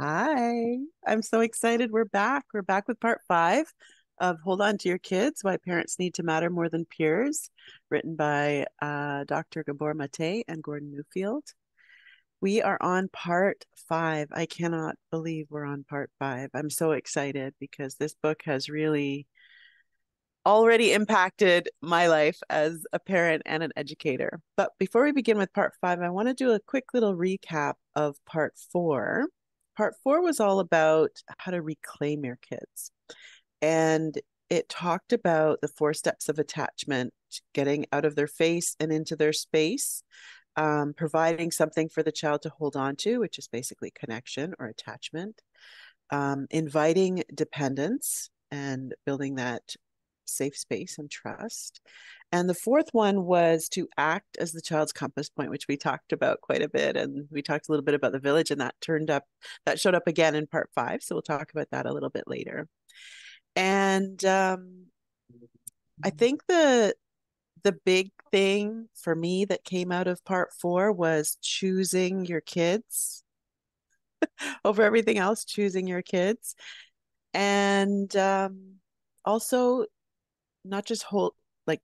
Hi, I'm so excited. We're back. We're back with part five of Hold On to Your Kids, Why Parents Need to Matter More Than Peers, written by Dr. Gabor Mate and Gordon Newfield. We are on part five. I cannot believe we're on part five. I'm so excited because this book has really already impacted my life as a parent and an educator. But before we begin with part five, I want to do a quick little recap of part four. Part four was all about how to reclaim your kids. And it talked about the four steps of attachment, getting out of their face and into their space, providing something for the child to hold on to, which is basically connection or attachment, inviting dependence and building that safe space and trust. And the fourth one was to act as the child's compass point, which we talked about quite a bit. And we talked a little bit about the village, and that showed up again in part five. So we'll talk about that a little bit later. And I think the big thing for me that came out of part four was choosing your kids over everything else, choosing your kids. And also not just hold like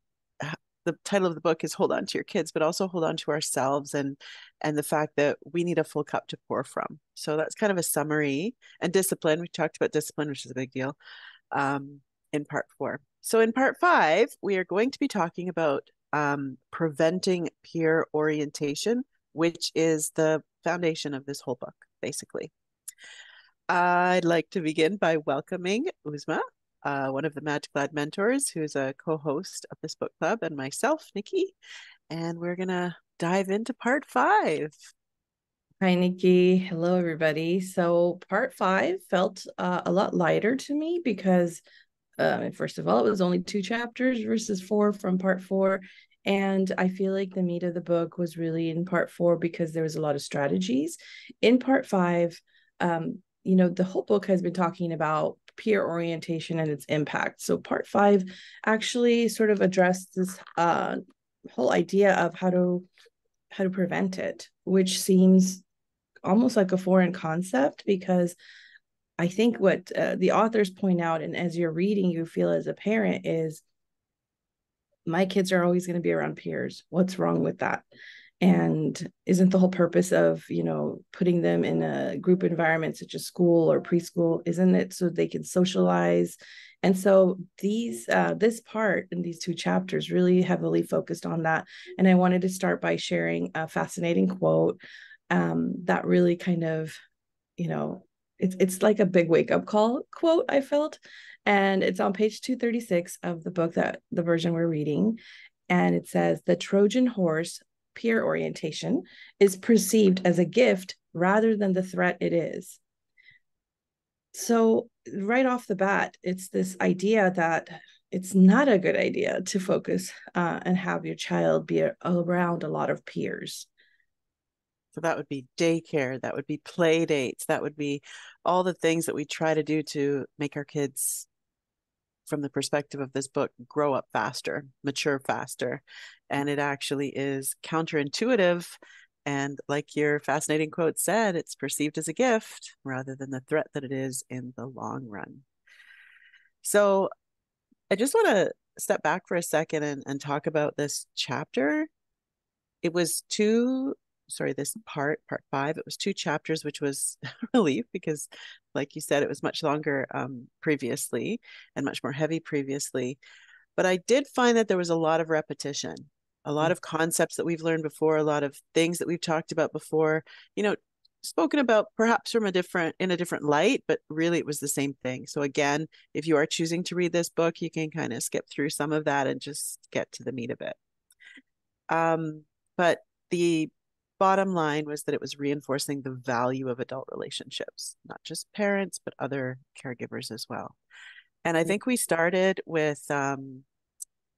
the title of the book is hold on to your kids, but also hold on to ourselves and the fact that we need a full cup to pour from. So that's kind of a summary. And discipline, we talked about discipline, which is a big deal, in part four. So in part five, we are going to be talking about preventing peer orientation, which is the foundation of this whole book, basically. I'd like to begin by welcoming Uzma, one of the Magic Lad mentors, who's a co-host of this book club, and myself, Nikki. And we're gonna dive into part five. Hi, Nikki. Hello, everybody. So, part five felt a lot lighter to me because, first of all, it was only two chapters versus four from part four. And I feel like the meat of the book was really in part four because there was a lot of strategies. In part five, the whole book has been talking about peer orientation and its impact. So, part five actually sort of addressed this whole idea of how to prevent it, which seems almost like a foreign concept because I think what the authors point out, and as you're reading, you feel as a parent, is my kids are always going to be around peers. What's wrong with that? And isn't the whole purpose of, putting them in a group environment such as school or preschool, isn't it so they can socialize? And so this part in these two chapters really heavily focused on that. And I wanted to start by sharing a fascinating quote that really kind of, it's like a big wake up call quote, I felt. And it's on page 236 of the book, that the version we're reading. And it says, the Trojan horse, peer orientation, is perceived as a gift rather than the threat it is. So right off the bat, it's this idea that it's not a good idea to focus and have your child be around a lot of peers. So that would be daycare, that would be play dates, that would be all the things that we try to do to make our kids, from the perspective of this book, grow up faster, mature faster. And it actually is counterintuitive. And like your fascinating quote said, it's perceived as a gift rather than the threat that it is in the long run. So I just want to step back for a second and talk about this chapter. It was this part five, it was two chapters, which was a relief because, like you said, it was much longer previously and much more heavy previously. But I did find that there was a lot of repetition, a lot of concepts that we've learned before, a lot of things that we've talked about before, spoken about perhaps in a different light, but really it was the same thing. So again, if you are choosing to read this book, you can kind of skip through some of that and just get to the meat of it. But the bottom line was that it was reinforcing the value of adult relationships, not just parents, but other caregivers as well. And I think we started with, I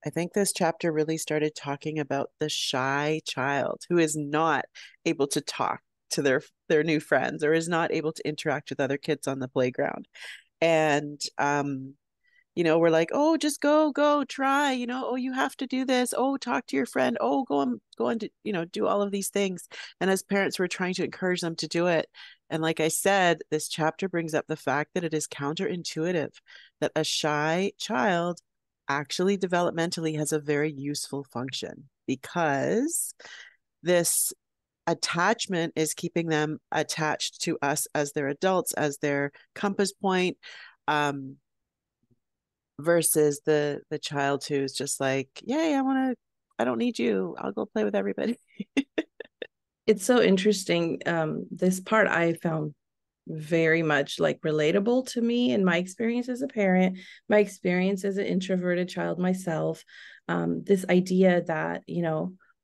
think this chapter really started talking about the shy child who is not able to talk to their new friends or is not able to interact with other kids on the playground. And we're like, oh, just go, try, oh, you have to do this. Oh, talk to your friend. Oh, go and do all of these things. And as parents, we're trying to encourage them to do it. And like I said, this chapter brings up the fact that it is counterintuitive that a shy child actually developmentally has a very useful function because this attachment is keeping them attached to us as their adults, as their compass point. Versus the child who's just like, yay, I don't need you. I'll go play with everybody. It's so interesting. This part I found very much like relatable to me and my experience as a parent, my experience as an introverted child myself. This idea that,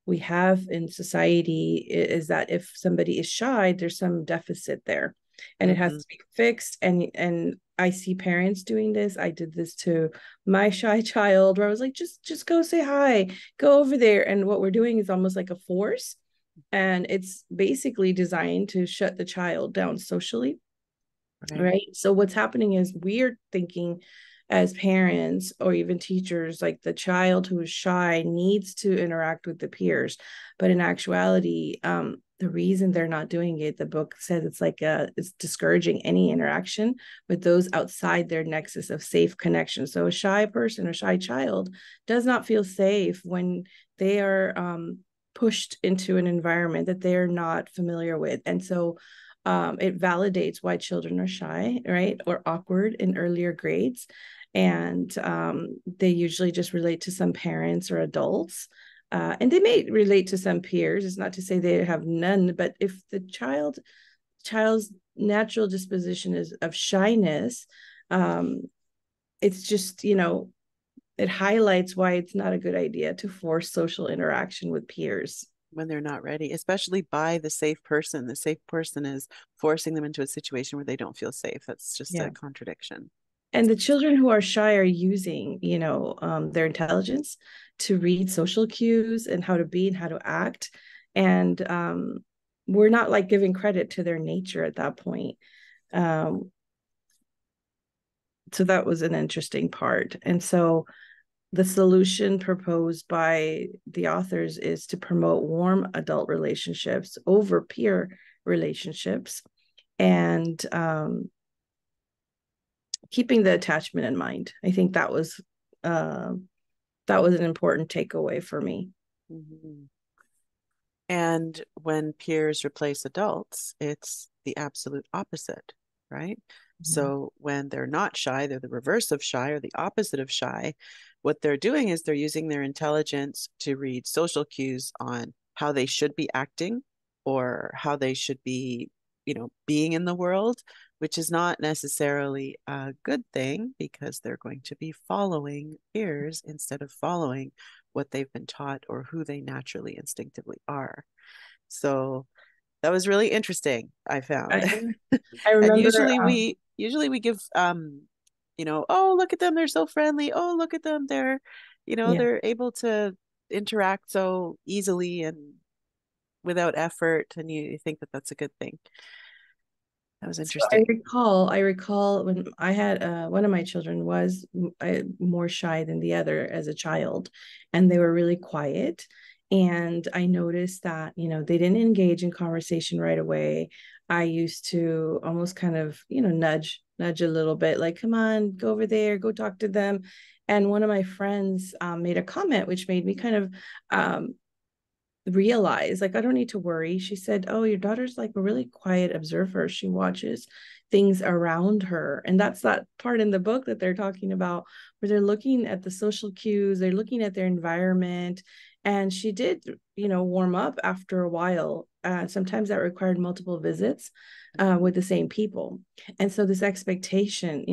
we have in society is that if somebody is shy, there's some deficit there and it has Mm-hmm. to be fixed. And I see parents doing this. I did this to my shy child where I was like, just go say hi, go over there. And what we're doing is almost like a force. And it's basically designed to shut the child down socially. Right. Right. So what's happening is we're thinking as parents or even teachers, like the child who is shy needs to interact with the peers. But in actuality, the reason they're not doing it, the book says it's discouraging any interaction with those outside their nexus of safe connection. So a shy person or shy child does not feel safe when they are pushed into an environment that they're not familiar with. And so it validates why children are shy, right, or awkward in earlier grades. And they usually just relate to some parents or adults. And they may relate to some peers. It's not to say they have none, but if the child's natural disposition is of shyness, it's just, it highlights why it's not a good idea to force social interaction with peers. When they're not ready, especially by the safe person. The safe person is forcing them into a situation where they don't feel safe. That's just a Yeah. contradiction. And the children who are shy are using, their intelligence to read social cues and how to be and how to act. And we're not like giving credit to their nature at that point. Um, so that was an interesting part. And so the solution proposed by the authors is to promote warm adult relationships over peer relationships and keeping the attachment in mind. I think that was an important takeaway for me. Mm-hmm. And when peers replace adults, it's the absolute opposite, right? Mm-hmm. So when they're not shy, they're the reverse of shy or the opposite of shy. What they're doing is they're using their intelligence to read social cues on how they should be acting or how they should be, being in the world, which is not necessarily a good thing because they're going to be following peers instead of following what they've been taught or who they naturally instinctively are. So that was really interesting, I found. I, I And remember, usually we give oh, look at them, they're so friendly. Oh, look at them, yeah. they're able to interact so easily and without effort, and you think that that's a good thing. That was So I interesting. recall, I recall when I had one of my children was more shy than the other as a child, and they were really quiet. And I noticed that, they didn't engage in conversation right away. I used to almost kind of, nudge a little bit, like, come on, go over there, go talk to them. And one of my friends made a comment, which made me kind of realize, like, I don't need to worry. She said, oh, your daughter's like a really quiet observer. She watches things around her. And that's that part in the book that they're talking about where they're looking at the social cues, they're looking at their environment. And she did, warm up after a while. Sometimes that required multiple visits with the same people. And so this expectation,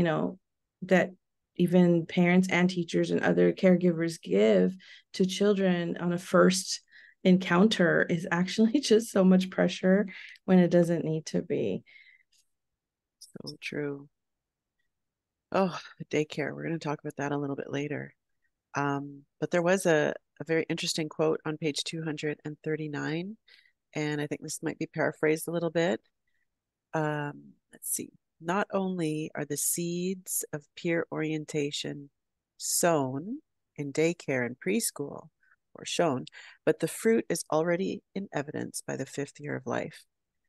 that even parents and teachers and other caregivers give to children on a first encounter is actually just so much pressure when it doesn't need to be. So true. Oh, daycare. We're going to talk about that a little bit later. But there was a very interesting quote on page 239, and I think this might be paraphrased a little bit. Let's see. not only are the seeds of peer orientation sown in daycare and preschool or shown, but the fruit is already in evidence by the 5th year of life.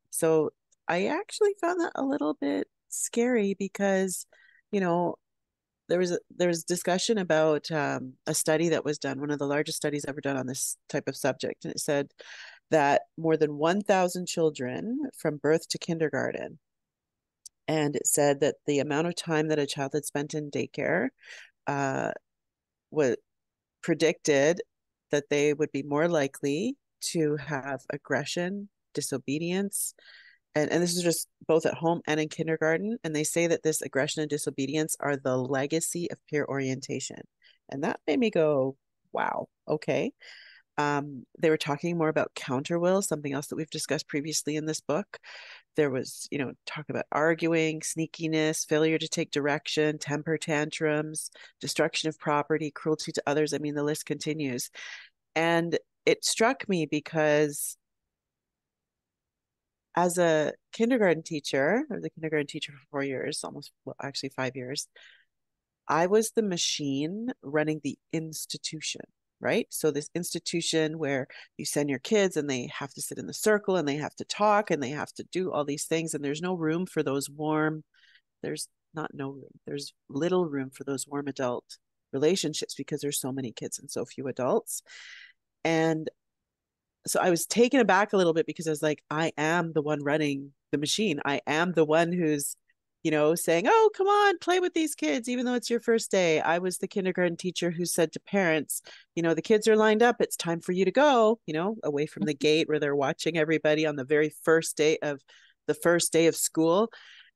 So I actually found that a little bit scary because, you know, there was discussion about a study that was done, one of the largest studies ever done on this type of subject, and it said that more than 1,000 children from birth to kindergarten, and it said that the amount of time that a child had spent in daycare uh, was predicted that they would be more likely to have aggression, disobedience, and this is just both at home and in kindergarten. And they say that this aggression and disobedience are the legacy of peer orientation. And that made me go, wow, okay. They were talking more about counter will, something else that we've discussed previously in this book. There was, talk about arguing, sneakiness, failure to take direction, temper tantrums, destruction of property, cruelty to others. I mean, the list continues. And it struck me because as a kindergarten teacher, I was a kindergarten teacher for 4 years, almost, well, actually 5 years. I was the machine running the institution, right? So this institution where you send your kids and they have to sit in the circle and they have to talk and they have to do all these things. And there's no room for those warm, there's not no room, there's little room for those warm adult relationships because there's so many kids and so few adults. And so I was taken aback a little bit because I was like, I am the one running the machine. I am the one who's, saying, oh, come on, play with these kids, even though it's your first day. I was the kindergarten teacher who said to parents, the kids are lined up. It's time for you to go, away from the gate where they're watching everybody on the very first day of school.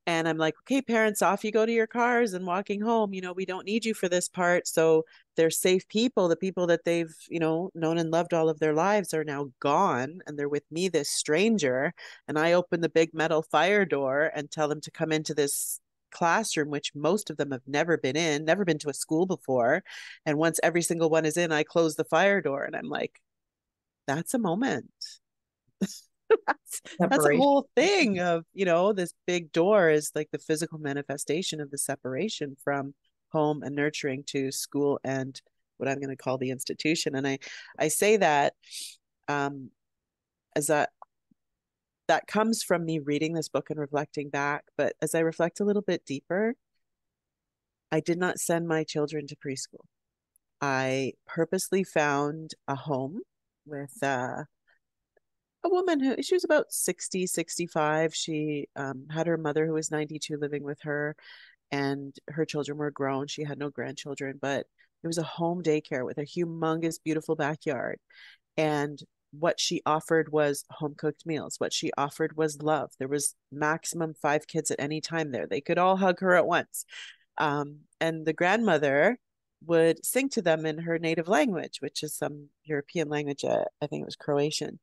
And I'm like, okay, parents, off you go to your cars and walking home. We don't need you for this part. So they're safe people. The people that they've, known and loved all of their lives are now gone. And they're with me, this stranger. And I open the big metal fire door and tell them to come into this classroom, which most of them have never been in, never been to a school before. And once every single one is in, I close the fire door. And I'm like, that's a moment. That's a Separation. whole thing of, this big door is like the physical manifestation of the separation from home and nurturing to school and what I'm going to call the institution. And I say that um, as that comes from me reading this book and reflecting back. But as I reflect a little bit deeper, I did not send my children to preschool. I purposely found a home with a woman who she was about 60, 65. She had her mother who was 92 living with her, and her children were grown. She had no grandchildren, but it was a home daycare with a humongous, beautiful backyard. And what she offered was home cooked meals. What she offered was love. There was maximum 5 kids at any time there. They could all hug her at once. And the grandmother would sing to them in her native language, which is some European language. I think it was Croatian.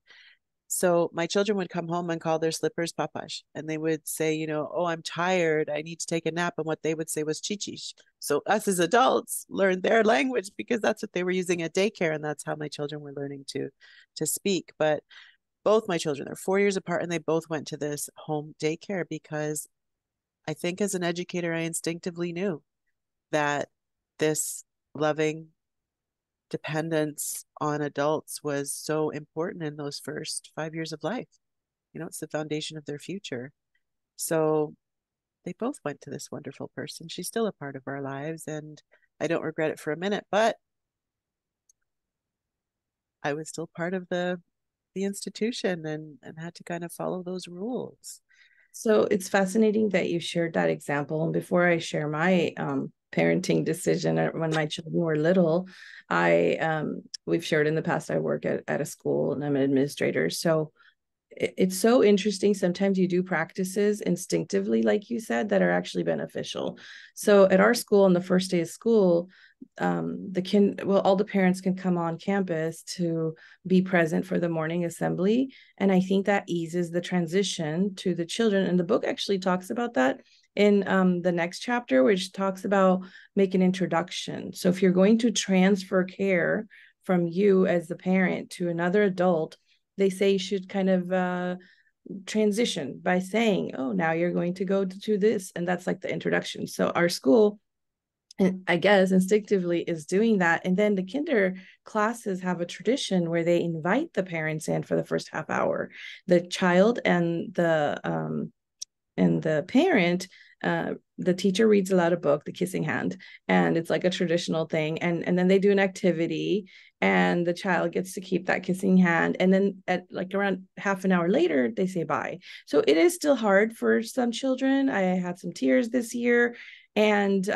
So my children would come home and call their slippers papash. And they would say, oh, I'm tired. I need to take a nap. And what they would say was chichish. So us as adults learned their language because that's what they were using at daycare. And that's how my children were learning to speak. But both my children, they're 4 years apart, and they both went to this home daycare because I think as an educator, I instinctively knew that this loving dependence on adults was so important in those first 5 years of life. It's the foundation of their future. So they both went to this wonderful person. She's still a part of our lives, and I don't regret it for a minute, but I was still part of the institution and had to kind of follow those rules. So it's fascinating that you shared that example. And before I share my parenting decision when my children were little, we've shared in the past, I work at a school and I'm an administrator. So it's so interesting. Sometimes you do practices instinctively, like you said, that are actually beneficial. So at our school, on the first day of school, all the parents can come on campus to be present for the morning assembly. And I think that eases the transition to the children. And the book actually talks about that in the next chapter, which talks about make an introduction. So if you're going to transfer care from you as the parent to another adult, they say you should kind of transition by saying, oh, now you're going to go to this. And that's like the introduction. So our school, and I guess instinctively, is doing that. And then the kinder classes have a tradition where they invite the parents in for the first half hour. The child and the parent, the teacher reads aloud a book, The Kissing Hand, and it's like a traditional thing. And then they do an activity, and the child gets to keep that kissing hand. And then at like around half an hour later, they say bye. So it is still hard for some children. I had some tears this year, and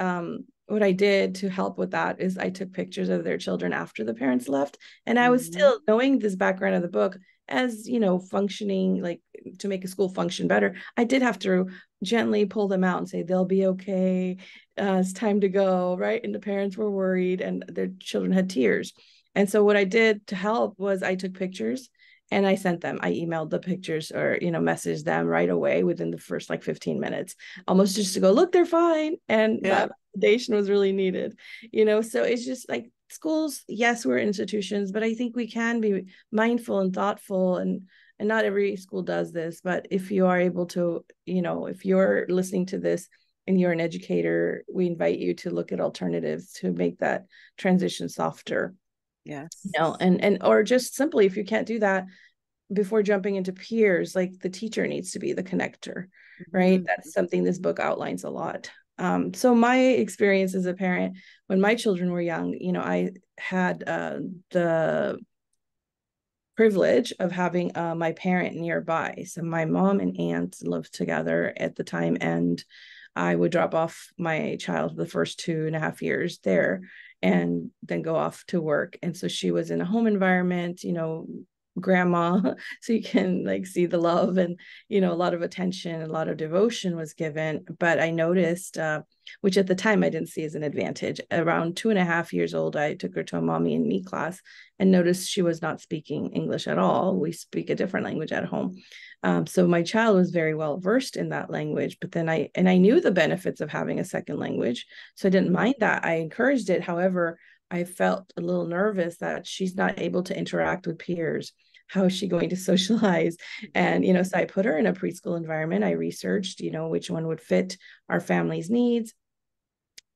what I did to help with that is I took pictures of their children after the parents left, and I was Mhm. still knowing this background of the book as functioning like to make a school function better. I did have to gently pull them out and say they'll be okay. It's time to go, right? And the parents were worried, and their children had tears. And so what I did to help was I took pictures and I sent them. I emailed the pictures, or messaged them right away within the first like 15 minutes, almost just to go, look, they're fine. And Yeah. that validation was really needed. So it's just like schools, yes, we're institutions, but I think we can be mindful and thoughtful, and not every school does this, but if you are able to, if you're listening to this and you're an educator, we invite you to look at alternatives to make that transition softer. Yes. And or just simply, if you can't do that, before jumping into peers, like the teacher needs to be the connector, right? Mhm. That's something this book outlines a lot. So my experience as a parent, when my children were young, I had the privilege of having my parent nearby. So my mom and aunt lived together at the time, and I would drop off my child the first 2.5 years there and then go off to work. And so she was in a home environment, grandma, so you can like see the love, and a lot of attention, a lot of devotion was given. But I noticed, which at the time I didn't see as an advantage, around 2.5 years old, I took her to a mommy and me class and noticed she was not speaking English at all. We speak a different language at home. So my child was very well versed in that language, but then I knew the benefits of having a second language, so I didn't mind that. I encouraged it. However, I felt a little nervous that she's not able to interact with peers. How is she going to socialize? And, so I put her in a preschool environment. I researched, which one would fit our family's needs.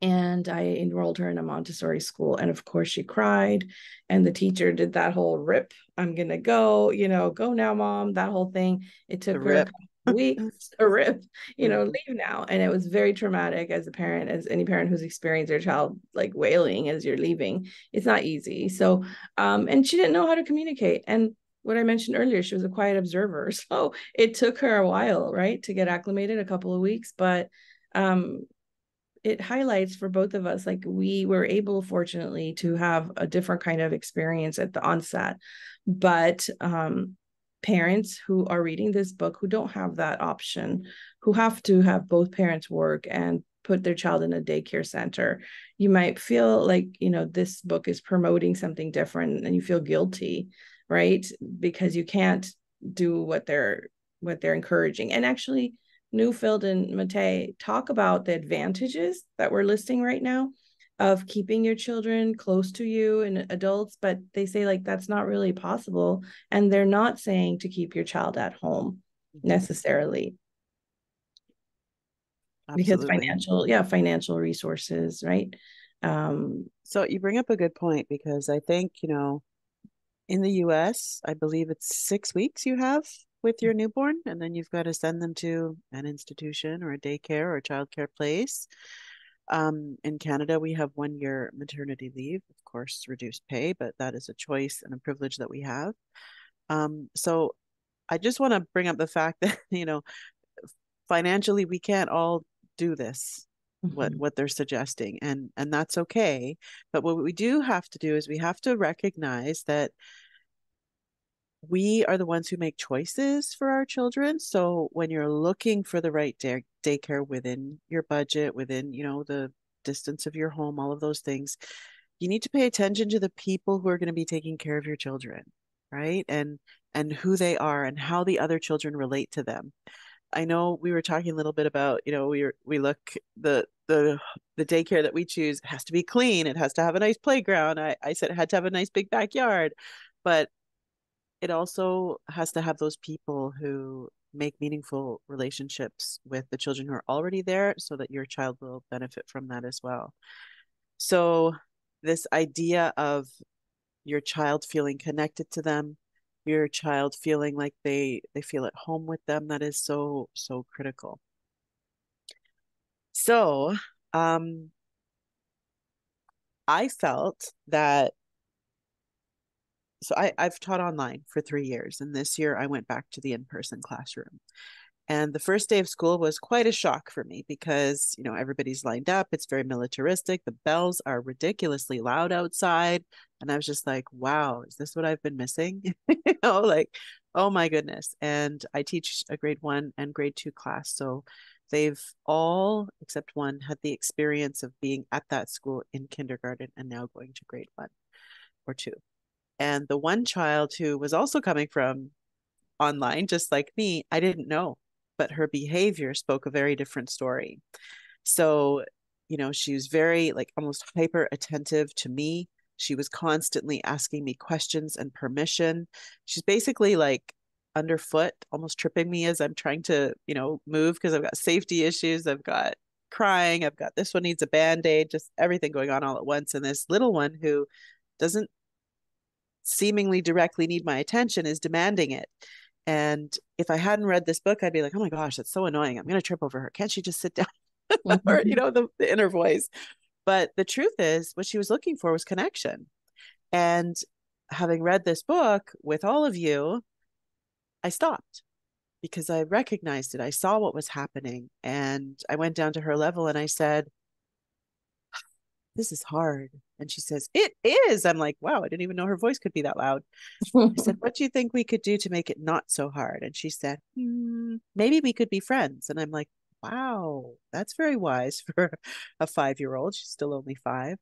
And I enrolled her in a Montessori school. And of course, she cried. And the teacher did that whole rip, I'm going to go, go now, mom, that whole thing. It The took her a rip. couple of weeks, a rip, Mhm. leave now. And it was very traumatic as a parent, as any parent who's experienced their child like wailing as you're leaving. It's not easy. So, and she didn't know how to communicate. And what I mentioned earlier, she was a quiet observer. So it took her a while, right, to get acclimated, a couple of weeks. But it highlights for both of us, like we were able, fortunately, to have a different kind of experience at the onset. But parents who are reading this book, who don't have that option, who have to have both parents work and put their child in a daycare center, you might feel like, this book is promoting something different, and you feel guilty, right? Because you can't do what they're encouraging. And actually, Newfield and Matei talk about the advantages that we're listing right now of keeping your children close to you and adults, but they say like that's not really possible. And they're not saying to keep your child at home Mhm. necessarily, because Absolutely. financial resources, right? So you bring up a good point because I think, in the US, I believe it's 6 weeks you have with your newborn, and then you've got to send them to an institution or a daycare or a childcare place. In Canada, we have 1 year maternity leave, of course, reduced pay, but that is a choice and a privilege that we have. So I just want to bring up the fact that, financially we can't all do this, Mhm. what they're suggesting, and that's okay. But what we do have to do is we have to recognize that we are the ones who make choices for our children. So when you're looking for the right daycare within your budget, within, the distance of your home, all of those things, you need to pay attention to the people who are going to be taking care of your children, right? And who they are and how the other children relate to them. I know we were talking a little bit about, we look the daycare that we choose has to be clean. It has to have a nice playground. I said it had to have a nice big backyard, but it also has to have those people who make meaningful relationships with the children who are already there so that your child will benefit from that as well. So, this idea of your child feeling connected to them, your child feeling like they feel at home with them, that is so critical. So, um, I felt that I've taught online for 3 years, and this year I went back to the in-person classroom. And the first day of school was quite a shock for me because, everybody's lined up. It's very militaristic. The bells are ridiculously loud outside. And I was just like, wow, is this what I've been missing? Like, oh my goodness. And I teach a grade 1 and grade 2 class. So they've all, except one, had the experience of being at that school in kindergarten and now going to grade 1 or 2. And the one child who was also coming from online, just like me, I didn't know, but her behavior spoke a very different story. So, she was very, like, almost hyper attentive to me. She was constantly asking me questions and permission. She's basically like underfoot, almost tripping me as I'm trying to, move because I've got safety issues. I've got crying. I've got this one needs a band-aid, just everything going on all at once. And this little one who doesn't seemingly directly need my attention is demanding it. And if I hadn't read this book, I'd be like, oh my gosh, that's so annoying. I'm going to trip over her. Can't she just sit down? Or, the inner voice. But the truth is, what she was looking for was connection. And having read this book with all of you, I stopped because I recognized it. I saw what was happening. And I went down to her level and I said, this is hard. And she says, it is. I'm like, wow, I didn't even know her voice could be that loud. I said, what do you think we could do to make it not so hard? And she said, maybe we could be friends. And I'm like, wow, that's very wise for a 5-year-old. She's still only 5.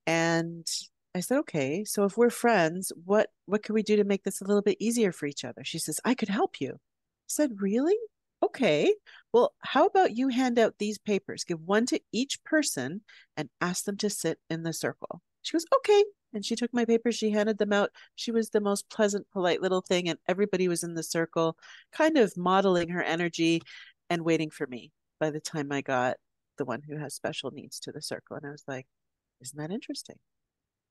And I said, okay, so if we're friends, what can we do to make this a little bit easier for each other? She says, I could help you. I said, really? Okay. Well, how about you hand out these papers? Give one to each person and ask them to sit in the circle. She goes, okay. And she took my papers, she handed them out. She was the most pleasant, polite little thing. And everybody was in the circle, kind of modeling her energy and waiting for me by the time I got the one who has special needs to the circle. And I was like, isn't that interesting?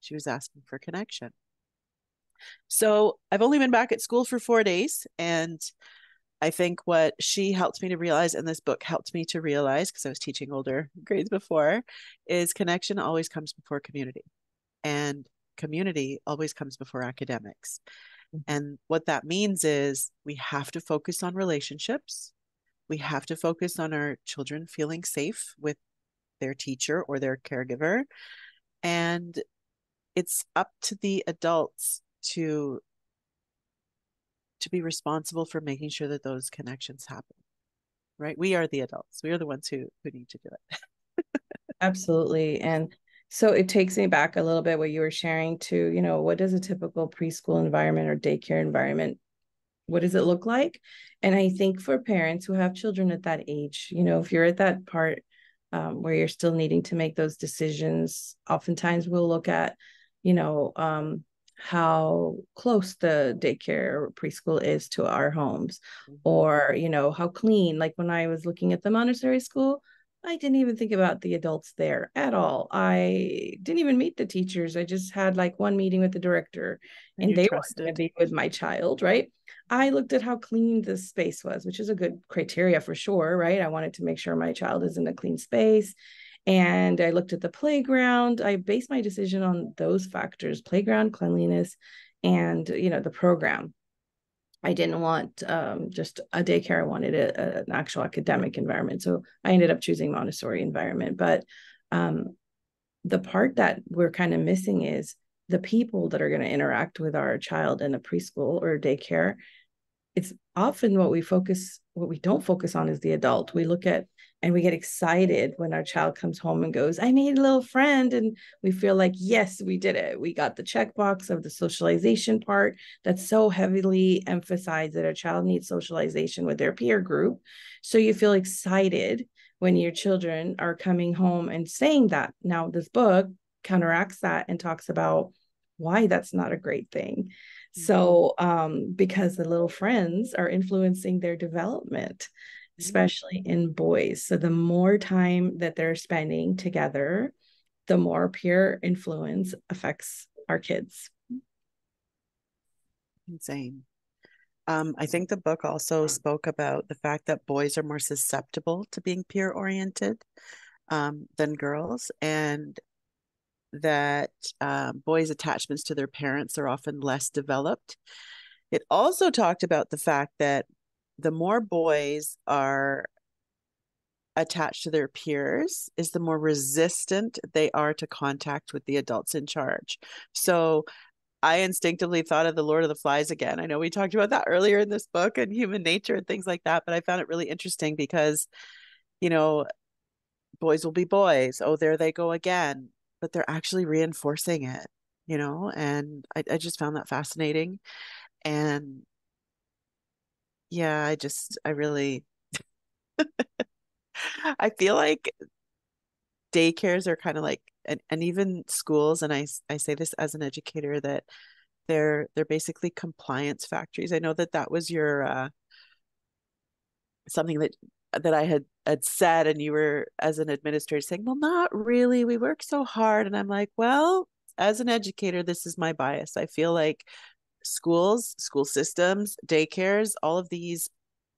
She was asking for connection. So I've only been back at school for 4 days. And I think what she helped me to realize, and this book helped me to realize, because I was teaching older grades before, is connection always comes before community. And community always comes before academics. And what that means is we have to focus on relationships. We have to focus on our children feeling safe with their teacher or their caregiver. And it's up to the adults to be responsible for making sure that those connections happen. Right? We are the adults. We are the ones who need to do it. Absolutely. And so it takes me back a little bit what you were sharing to, what does a typical preschool environment or daycare environment, what does it look like? And I think for parents who have children at that age, if you're at that part where you're still needing to make those decisions, oftentimes we'll look at, how close the daycare or preschool is to our homes, or, how clean. Like when I was looking at the Montessori school, I didn't even think about the adults there at all. I didn't even meet the teachers. I just had like one meeting with the director, and they weren't going to be with my child, right? I looked at how clean the space was, which is a good criteria for sure, right? I wanted to make sure my child is in a clean space. And I looked at the playground. I based my decision on those factors: playground, cleanliness, and, the program. I didn't want just a daycare. I wanted an actual academic environment. So I ended up choosing Montessori environment. But the part that we're kind of missing is the people that are going to interact with our child in a preschool or daycare. It's often what we don't focus on is the adult. We look at and we get excited when our child comes home and goes, I made a little friend. And we feel like, yes, we did it. We got the checkbox of the socialization part that's so heavily emphasized that a child needs socialization with their peer group. So you feel excited when your children are coming home and saying that. Now, this book counteracts that and talks about why that's not a great thing. So, because the little friends are influencing their development, especially in boys. So, the more time that they're spending together, the more peer influence affects our kids. Insane. I think the book also spoke about the fact that boys are more susceptible to being peer oriented than girls, and that boys' attachments to their parents are often less developed. It also talked about the fact that the more boys are attached to their peers, is the more resistant they are to contact with the adults in charge. So I instinctively thought of the Lord of the Flies again. I know we talked about that earlier in this book and human nature and things like that, but I found it really interesting because, you know, boys will be boys. Oh, there they go again. But they're actually reinforcing it, and I just found that fascinating. And yeah, I really, I feel like daycares are kind of like, and even schools, and I say this as an educator, that they're basically compliance factories. I know that that was your something that I had said, and you were as an administrator saying, well, not really. We work so hard. And I'm like, well, as an educator, this is my bias. I feel like schools, school systems, daycares, all of these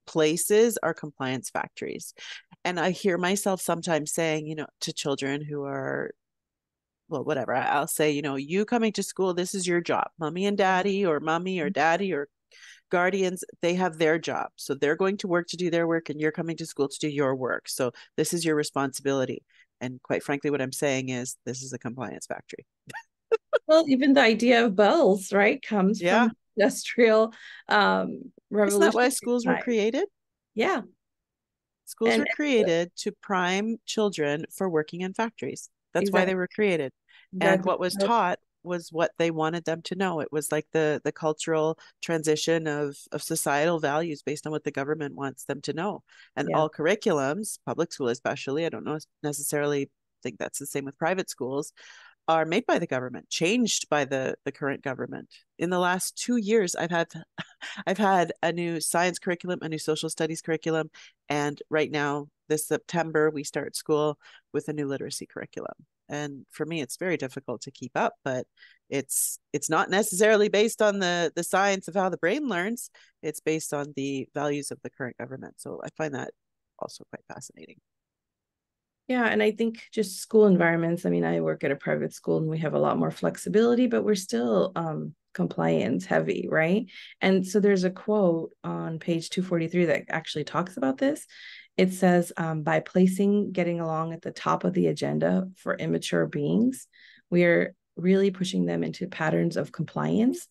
places are compliance factories. And I hear myself sometimes saying, to children who are, well, whatever, I'll say, you coming to school, this is your job. Mommy and daddy, or mommy or daddy, or guardians, they have their job. So they're going to work to do their work, and you're coming to school to do your work. So this is your responsibility. And quite frankly, what I'm saying is this is a compliance factory. Well, even the idea of bells, right, comes Yeah. from industrial Isn't that revolution why schools were time. created? Yeah. Schools And were created to prime children for working in factories. That's why exactly, they were created. And exactly. what was taught was what they wanted them to know. It was like the cultural transition of societal values based on what the government wants them to know. And Yeah. all curriculums, public school especially, I don't know necessarily think that's the same with private schools, are made by the government, changed by the current government. In the last 2 years, I've had a new science curriculum, a new social studies curriculum, and right now, this September, we start school with a new literacy curriculum. And for me, it's very difficult to keep up, but it's not necessarily based on the science of how the brain learns. It's based on the values of the current government. So I find that also quite fascinating. Yeah, and I think just school environments. I mean, I work at a private school and we have a lot more flexibility, but we're still compliance heavy, right? And so there's a quote on page 243 that actually talks about this. It says, by placing getting along at the top of the agenda for immature beings, we are really pushing them into patterns of compliance,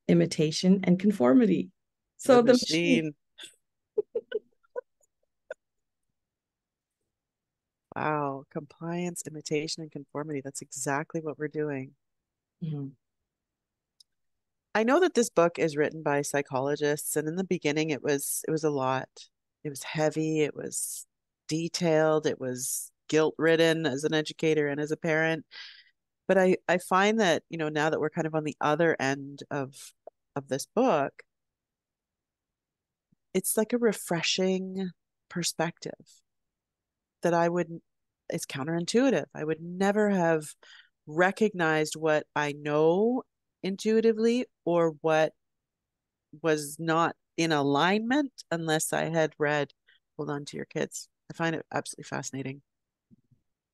imitation, and conformity. The So the machine. machine. Wow, compliance, imitation, and conformity. That's exactly what we're doing. Mhm. I know that this book is written by psychologists, and in the beginning it was a lot. It was heavy, it was detailed, it was guilt-ridden as an educator and as a parent. But I find that, now that we're kind of on the other end of this book, it's like a refreshing perspective that it's counterintuitive. I would never have recognized what I know intuitively or what was not in alignment unless I had read Hold On to Your Kids. I find it absolutely fascinating.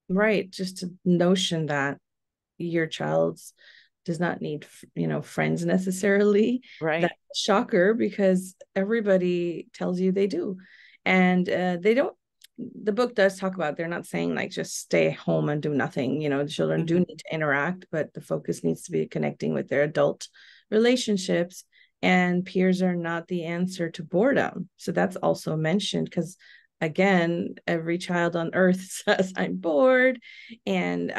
Right. Just a notion that your child's does not need friends necessarily. That's Right. a shocker because everybody tells you they do, and they don't. The book does talk about, they're not saying like just stay home and do nothing. The children do Hmm. need to interact, but the focus needs to be connecting with their adult relationships, and peers are not the answer to boredom. So that's also mentioned because, again, every child on earth says I'm bored, and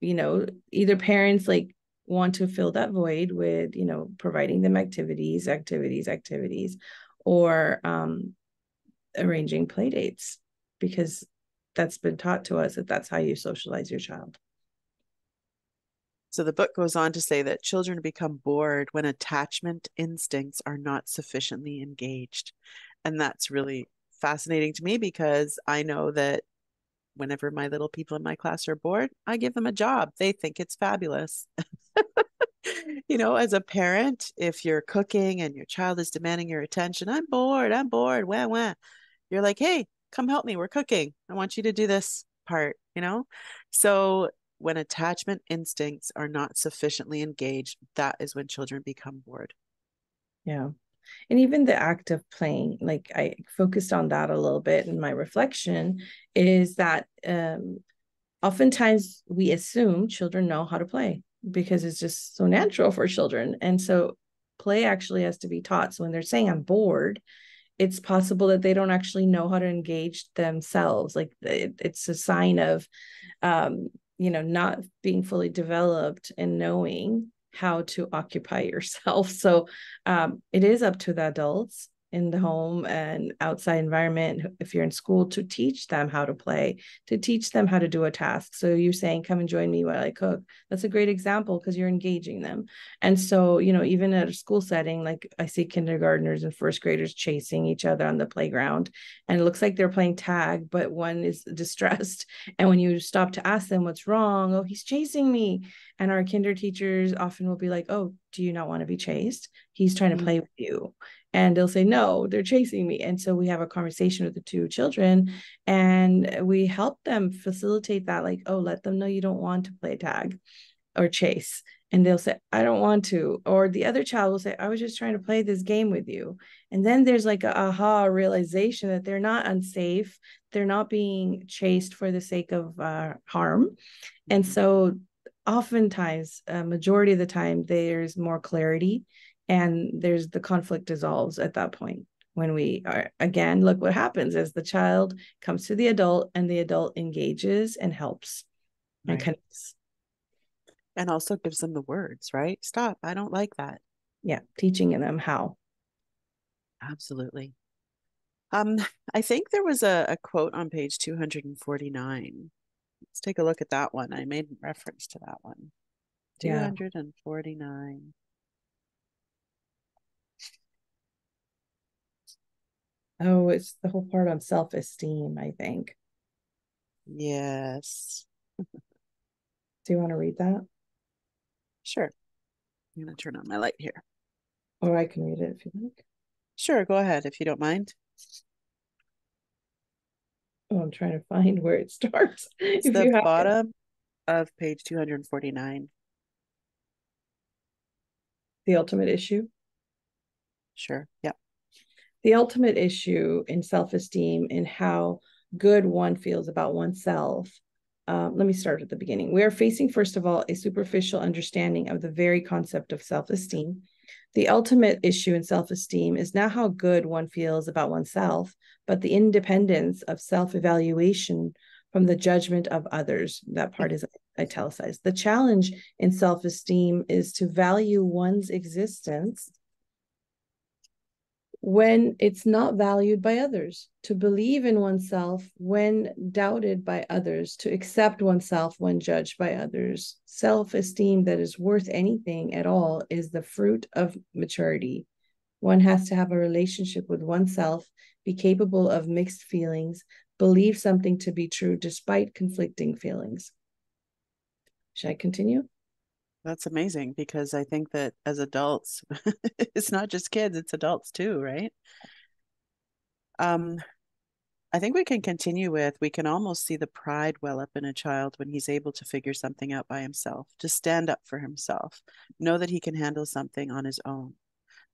either parents like want to fill that void with, providing them activities, or arranging play dates, because that's been taught to us that that's how you socialize your child. So the book goes on to say that children become bored when attachment instincts are not sufficiently engaged. And that's really fascinating to me because I know that whenever my little people in my class are bored, I give them a job. They think it's fabulous. As a parent, if you're cooking and your child is demanding your attention, I'm bored, wah, wah. You're like, hey, come help me. We're cooking. I want you to do this part. So when attachment instincts are not sufficiently engaged, that is when children become bored. Yeah. And even the act of playing, like I focused on that a little bit in my reflection, is that oftentimes we assume children know how to play because it's just so natural for children. And so play actually has to be taught. So when they're saying I'm bored, it's possible that they don't actually know how to engage themselves. Like it's a sign of, not being fully developed and knowing how to occupy yourself. So it is up to the adults in the home and outside environment, if you're in school, to teach them how to play, to teach them how to do a task. So you're saying, come and join me while I cook. That's a great example because you're engaging them. And so, even at a school setting, like I see kindergartners and first graders chasing each other on the playground, and it looks like they're playing tag, but one is distressed. And when you stop to ask them what's wrong, oh, he's chasing me. And our kinder teachers often will be like, oh, do you not want to be chased? He's trying to Mm. play with you. And they'll say, no, they're chasing me. And so we have a conversation with the two children and we help them facilitate that, like, oh, let them know you don't want to play tag or chase. And they'll say, I don't want to. Or the other child will say, I was just trying to play this game with you. And then there's like a aha realization that they're not unsafe. They're not being chased for the sake of harm. And so oftentimes, majority of the time, there's more clarity and there's the conflict dissolves at that point. When we are, again, look what happens as the child comes to the adult and the adult engages and helps and Right. connects. And also gives them the words, right? Stop. I don't like that. Yeah, teaching them how. Absolutely. Um, I think there was a quote on page 249. Let's take a look at that one. I made reference to that one. Yeah. 249. Oh, it's the whole part on self-esteem, I think. Yes. Do you want to read that? Sure. I'm going to turn on my light here. Or I can read it if you like. Sure, go ahead if you don't mind. Oh, I'm trying to find where it starts. It's If the you have it. bottom of page 249. The ultimate issue. Sure. Yeah. The ultimate issue in self-esteem and how good one feels about oneself. Let me start at the beginning. We are facing, first of all, a superficial understanding of the very concept of self-esteem. The ultimate issue in self-esteem is not how good one feels about oneself, but the independence of self-evaluation from the judgment of others. That part is italicized. The challenge in self-esteem is to value one's existence when it's not valued by others, to believe in oneself when doubted by others, to accept oneself when judged by others. Self esteem that is worth anything at all is the fruit of maturity. One has to have a relationship with oneself, be capable of mixed feelings, believe something to be true despite conflicting feelings. Should I continue? That's amazing because I think that as adults, it's not just kids, it's adults too, right? Um, I think we can continue with we can almost see the pride well up in a child when he's able to figure something out by himself, to stand up for himself, know that he can handle something on his own.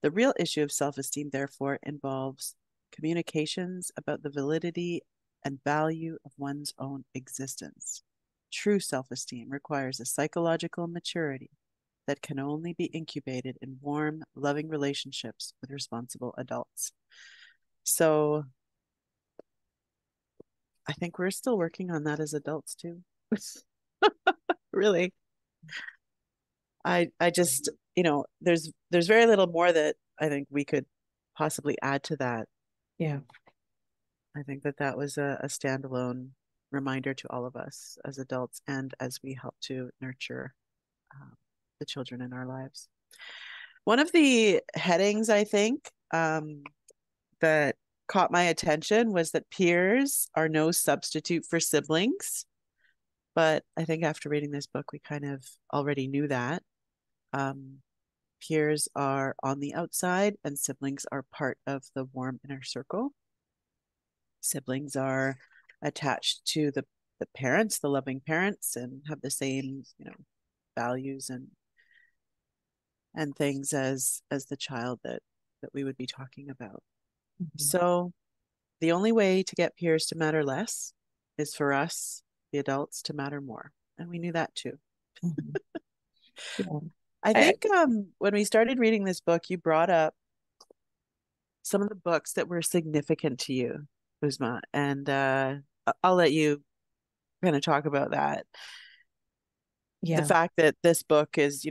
The real issue of self-esteem, therefore, involves communications about the validity and value of one's own existence. True self-esteem requires a psychological maturity that can only be incubated in warm, loving relationships with responsible adults. So I think we're still working on that as adults too. Really. I just, there's very little more that I think we could possibly add to that. Yeah. I think that that was a standalone reminder to all of us as adults and as we help to nurture the children in our lives. One of the headings, I think, that caught my attention was that peers are no substitute for siblings. But I think after reading this book, we kind of already knew that. Um, Peers are on the outside, and siblings are part of the warm inner circle. Siblings are attached to the parents, the loving parents, and have the same, values and things as the child that we would be talking about. Mm-hmm. So the only way to get peers to matter less is for us, the adults, to matter more. And we knew that too. Mm-hmm. Yeah. I think when we started reading this book, you brought up some of the books that were significant to you, Uzma, and I'll let you kind of talk about that. The Yeah. fact that this book is,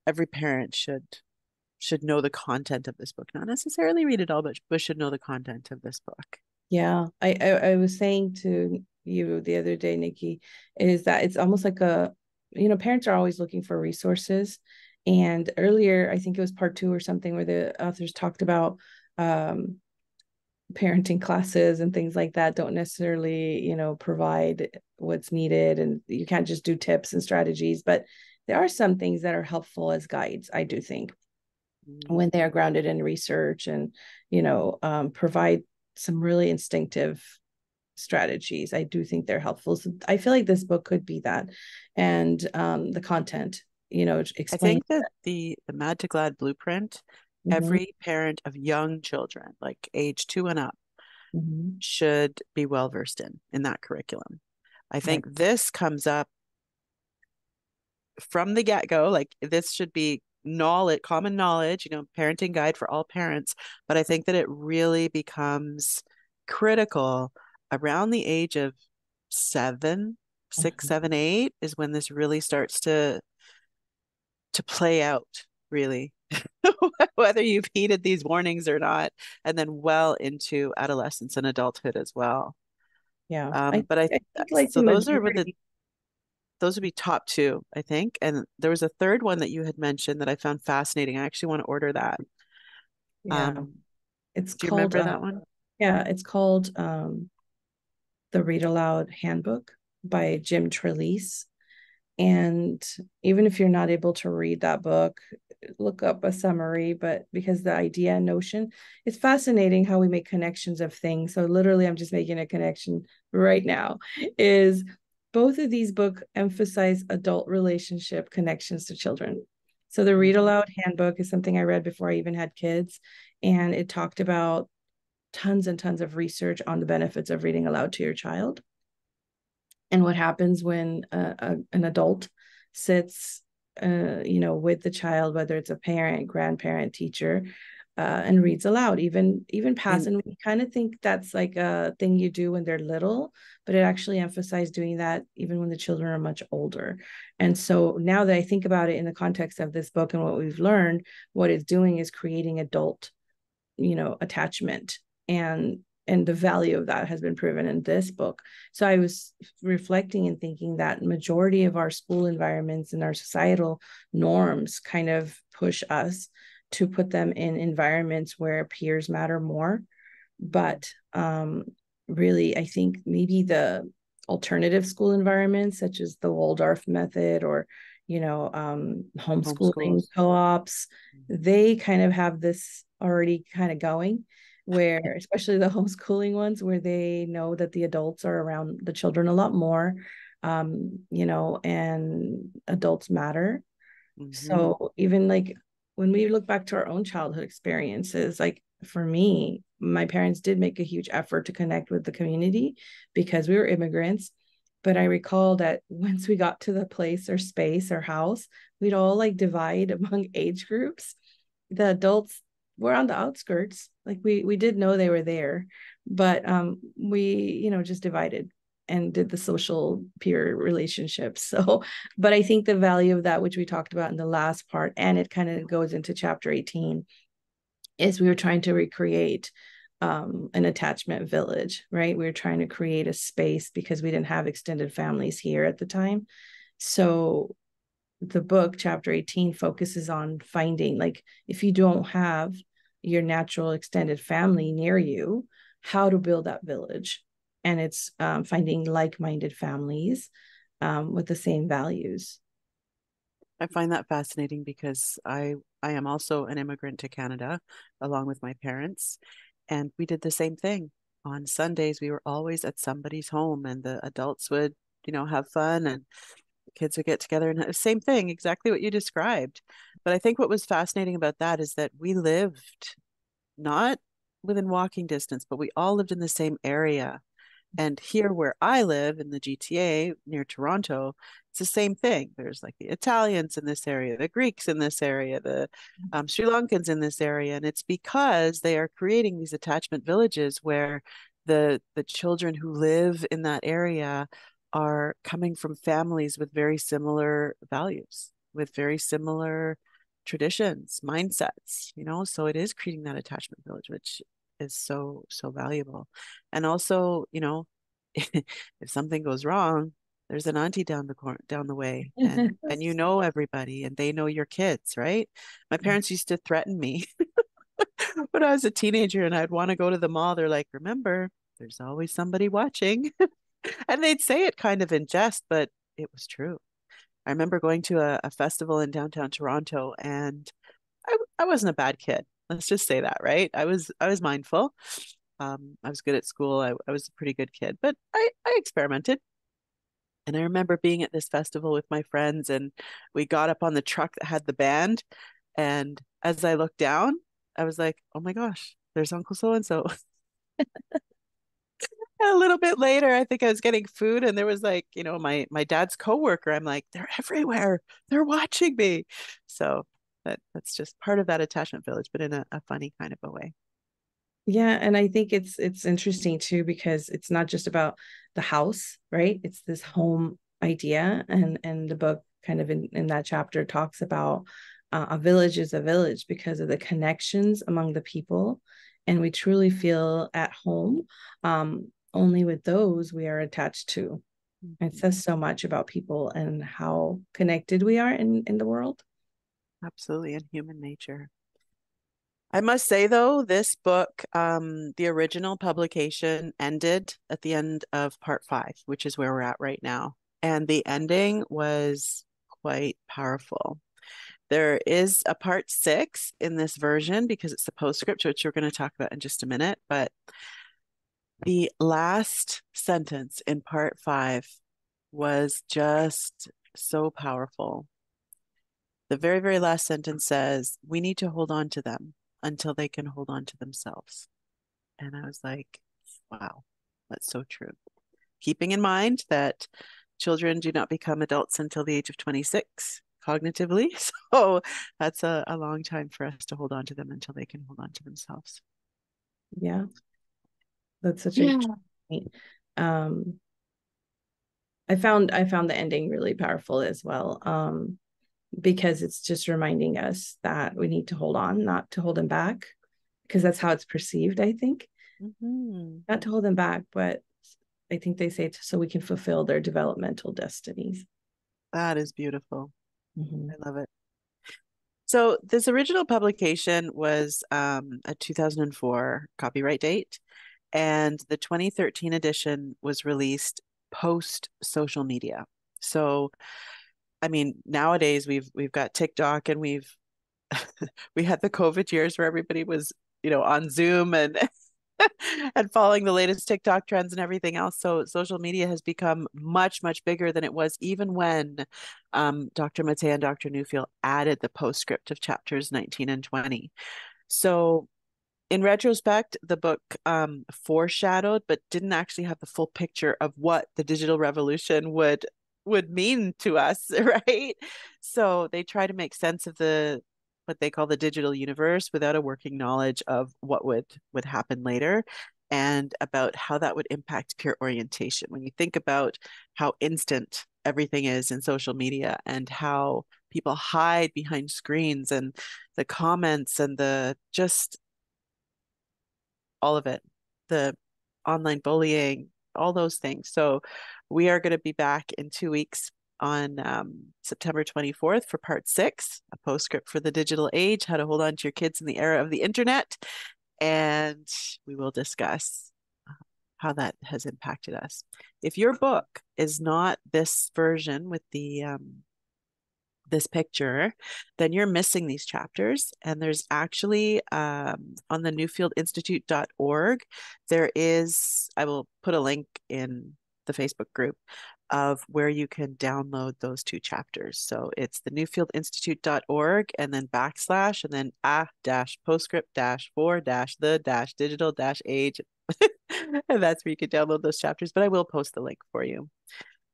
every parent should know the content of this book, not necessarily read it all, but should know the content of this book. Yeah. I was saying to you the other day, Nikki, is that it's almost like parents are always looking for resources. And earlier, I think it was part 2 or something where the authors talked about parenting classes and things like that don't necessarily, provide what's needed. And you can't just do tips and strategies, but there are some things that are helpful as guides, I do think, when they are grounded in research and, provide some really instinctive strategies. I do think they're helpful. So I feel like this book could be that. And the content, I explain. think that the Mad to Glad blueprint, every parent of young children, like age 2 and up, should be well versed in that curriculum. I think this comes up from the get-go. Like this should be common knowledge, parenting guide for all parents. But I think that it really becomes critical around the age of 7, 6, 7, 8 is when this really starts to play out, really. Whether you've heeded these warnings or not, and then well into adolescence and adulthood as well. Yeah. But I think like so the those would be top 2, I think. And there was a third one that you had mentioned that I found fascinating. I actually want to order that. Yeah. It's Do you called remember that one? Yeah, it's called The Read Aloud Handbook by Jim Trelease. And even if you're not able to read that book, look up a summary, but because the idea and notion, it's fascinating how we make connections of things. So literally, I'm just making a connection right now, is both of these books emphasize adult relationship connections to children. So the Read Aloud Handbook is something I read before I even had kids, and it talked about tons and tons of research on the benefits of reading aloud to your child and what happens when an adult sits with the child, whether it's a parent, grandparent, teacher, and reads aloud, even past. And we kind of think that's like a thing you do when they're little, but it actually emphasized doing that even when the children are much older. And so now that I think about it in the context of this book and what we've learned, what it's doing is creating adult attachment, and the value of that has been proven in this book. So I was reflecting and thinking that majority of our school environments and our societal norms kind of push us to put them in environments where peers matter more. But really, I think maybe the alternative school environments, such as the Waldorf method or homeschooling co-ops, they kind of have this already kind of going, where especially the homeschooling ones, where they know that the adults are around the children a lot more, and adults matter. So even like when we look back to our own childhood experiences, like for me, my parents did make a huge effort to connect with the community because we were immigrants. But I recall that once we got to the place or space or house, we'd all like divide among age groups. The adults were on the outskirts. Like we did know they were there, but we, just divided and did the social peer relationships. So, but I think the value of that, which we talked about in the last part, and it kind of goes into chapter 18, is we were trying to recreate an attachment village, right? We were trying to create a space because we didn't have extended families here at the time. So the book, chapter 18, focuses on finding, like, if you don't have your natural extended family near you, how to build that village. And it's finding like-minded families with the same values. I find that fascinating because I am also an immigrant to Canada along with my parents, and we did the same thing. On Sundays, we were always at somebody's home, and the adults would, have fun, and the kids would get together and same thing, exactly what you described. But I think what was fascinating about that is that we lived not within walking distance, but we all lived in the same area. And here where I live in the GTA near Toronto, it's the same thing. There's like the Italians in this area, the Greeks in this area, the Sri Lankans in this area. And it's because they are creating these attachment villages where the children who live in that area are coming from families with very similar values, with very similar traditions, mindsets, so it is creating that attachment village, which is so, so valuable. And also, if something goes wrong, there's an auntie down the way, and everybody, and they know your kids, right? My parents used to threaten me when I was a teenager, and I'd want to go to the mall. They're like, "Remember, there's always somebody watching," and they'd say it kind of in jest, but it was true. I remember going to a festival in downtown Toronto, and I wasn't a bad kid. Let's just say that, right? I was mindful. I was good at school. I was a pretty good kid, but I experimented. And I remember being at this festival with my friends, and we got up on the truck that had the band. And as I looked down, I was like, oh my gosh, there's Uncle So and so. A little bit later, I think I was getting food, and there was like, my dad's coworker. I'm like, they're everywhere. They're watching me. So that's just part of that attachment village, but in a funny kind of a way. Yeah, and I think it's interesting too because it's not just about the house, right? It's this home idea, and the book kind of in that chapter talks about a village is a village because of the connections among the people, and we truly feel at home. Only with those we are attached to. It Mhm. says so much about people and how connected we are in the world. Absolutely, in human nature. I must say though, this book, the original publication ended at the end of part 5, which is where we're at right now. And the ending was quite powerful. There is a part 6 in this version because it's the postscript, which we're going to talk about in just a minute. But the last sentence in part 5 was just so powerful. The very, very last sentence says, we need to hold on to them until they can hold on to themselves. And I was like, wow, that's so true. Keeping in mind that children do not become adults until the age of 26 cognitively. So that's a long time for us to hold on to them until they can hold on to themselves. Yeah, that's such a Yeah. good point. Um, I found the ending really powerful as well. Because it's just reminding us that we need to hold on, not to hold them back, because that's how it's perceived, I think. Mm-hmm. Not to hold them back, but I think they say so we can fulfill their developmental destinies. That is beautiful. Mm-hmm. I love it. So this original publication was a 2004 copyright date, and the 2013 edition was released post social media. So, I mean, nowadays we've got TikTok, and we had the COVID years where everybody was, on Zoom and and following the latest TikTok trends and everything else. So social media has become much, much bigger than it was even when Dr. Mate and Dr. Newfield added the postscript of chapters 19 and 20. So in retrospect, the book foreshadowed, but didn't actually have the full picture of what the digital revolution would mean to us, right? So they try to make sense of the what they call the digital universe without a working knowledge of what would happen later and about how that would impact peer orientation. When you think about how instant everything is in social media and how people hide behind screens and the comments and the just all of it, the online bullying, all those things. So we are going to be back in 2 weeks on September 24th for part 6, a postscript for the digital age, how to hold on to your kids in the era of the internet. And we will discuss how that has impacted us. If your book is not this version with the this picture, then you're missing these chapters. And there's actually on the newfieldinstitute.org, there is, I will put a link in the Facebook group of where you can download those 2 chapters. So it's the newfieldinstitute.org and then backslash and then a dash postscript dash for dash the dash digital dash age. And that's where you can download those chapters, but I will post the link for you.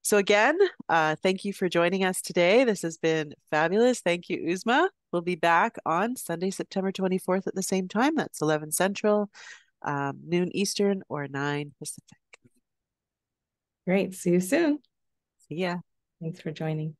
So again, thank you for joining us today. This has been fabulous. Thank you, Uzma. We'll be back on Sunday, September 24th at the same time. That's 11 Central, noon Eastern, or 9 Pacific. Great. See you soon. See ya. Thanks for joining.